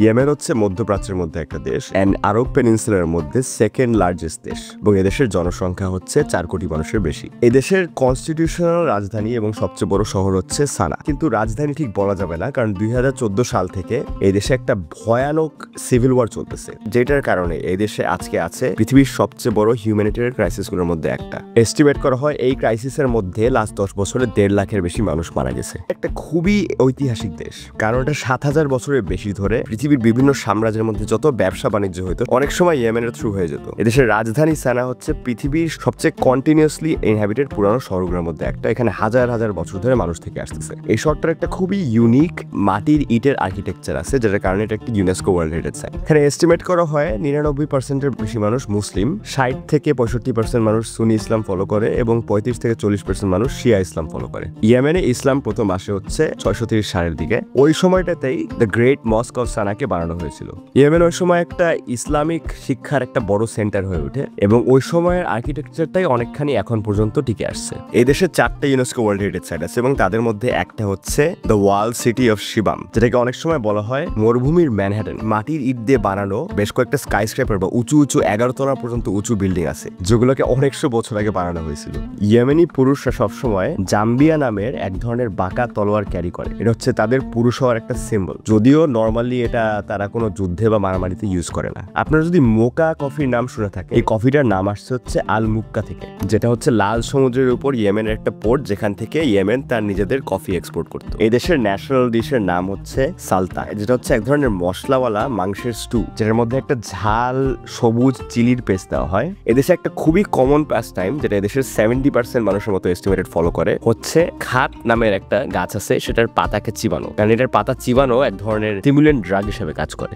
Yemen হচ্ছে মধ্যপ্রাচ্যের মধ্যে একটা দেশ এন্ড আরব পেনিনসুলার মধ্যে সেকেন্ড লার্জেস্ট দেশ এবং এদেশের জনসংখ্যা হচ্ছে 4 কোটি মানুষের বেশি। এই দেশের কনস্টিটিউশনাল রাজধানী এবং সবচেয়ে বড় শহর হচ্ছে সানা। কিন্তু রাজধানী ঠিক বলা যাবে না, কারণ 2014 সাল থেকে এই দেশে একটা ভয়ানক সিভিল ওয়ার চলতেছে, যেটার কারণে এই দেশে আজকে আছে পৃথিবীর সবচেয়ে বড় হিউম্যানিটেরিয়ান ক্রাইসিসগুলোর মধ্যে একটা। এস্টিমেট করা হয় এই ক্রাইসিসের মধ্যে লাস্ট 10 বছরে 1.5 লাখের বেশি মানুষ মারা গেছে। একটা খুবই ঐতিহাসিক দেশ, কারণ এটা 7000 বছরের বেশি ধরে পৃথিবীর বিভিন্ন সাম্রাজ্যের মধ্যে যত ব্যবসা বাণিজ্য হইতো অনেক সময় ইয়েমেনের থ্রু হয়ে যেত। এদেশের রাজধানী সানা হচ্ছে পৃথিবীর সবচেয়ে কন্টিনিউয়াসলি ইনহ্যাবিটেড পুরানো শহরগুলোর মধ্যে একটা। এখানে হাজার হাজার বছর ধরে মানুষ থেকে আসতেছে। এই শহরটার একটা খুবই ইউনিক মাটির ইটের আর্কিটেকচার আছে, যেটার কারণে এটা একটা ইউনেস্কো ওয়ার্ল্ড হেরিটেজ সাইট। এখানে এস্টিমেট করা হয় 99%-এর বেশি মানুষ মুসলিম, 60 থেকে 65% মানুষ সুন্নি ইসলাম ফলো করে এবং 35 থেকে 40% মানুষ শিয়া ইসলাম ফলো করে। ইয়েমেনে ইসলাম প্রথম আসে হচ্ছে 630 সালের দিকে। ওই সময়টাতেই দ্য গ্রেট মস্ক অফ সানাকে বানানো হয়েছিল। ইয়েমেন ওই সময় একটা ইসলামিক শিক্ষার একটা বড় সেন্টার হয়ে ওঠে এবং ওই সময়ের আর্কিটেকচারটাই অনেকখানি এখন পর্যন্ত টিকে আসছে। এই দেশে 4টা ইউনেস্কো ওয়ার্ল্ড হেরিটেজ সাইট আছে এবং তাদের মধ্যে একটা হচ্ছে the wall city of Shivam, যেটাকে অনেক সময় বলা হয় মরুভূমির ম্যানহাটন। মাটির ইট দিয়ে বানানো বেশ কয়েকটা স্কাই স্ক্র্যাপার বা উঁচু উঁচু 11 তলা পর্যন্ত উঁচু বিল্ডিং আছে, যেগুলোকে অনেকশো বছর আগে বানানো হয়েছিল। ইয়েমেনি পুরুষরা সবসময় জাম্বিয়া নামের এক ধরনের বাঁকা তলোয়ার ক্যারি করে। এটা হচ্ছে তাদের পুরুষ হওয়ার একটা সিম্বল, যদিও নর্মালি এটা তারা কোনো যুদ্ধে বা মারামারিতে ইউজ করে না। আপনারা যদি মোকা কফির নাম শুনে থাকে, এই কফিটার নাম আসছে হচ্ছে আল মুক্কা থেকে, যেটা হচ্ছে লাল সমুদ্রের উপর ইয়েমেনের একটা পোর্ট, যেখান থেকে ইয়েমেন তার নিজেদের কফি এক্সপোর্ট করতো। এই দেশের ন্যাশনাল ডিশের নাম হচ্ছে সালতা, যেটা হচ্ছে এক ধরনের মশলাওয়ালা মাংসের স্টু, যেটার মধ্যে একটা ঝাল সবুজ চিলির পেস্ট দেওয়া হয়। এদেশে একটা খুবই কমন পাস টাইম, যেটা এদেশের 70% মানুষের মতো এস্টিমেটেড ফলো করে, হচ্ছে খাট নামের একটা গাছ আছে, সেটার পাতাকে চিবানো, কারণ এটার পাতা চিবানো এক ধরনের স্টিমুলেন্ট ড্রাগ হিসেবে কাজ করে।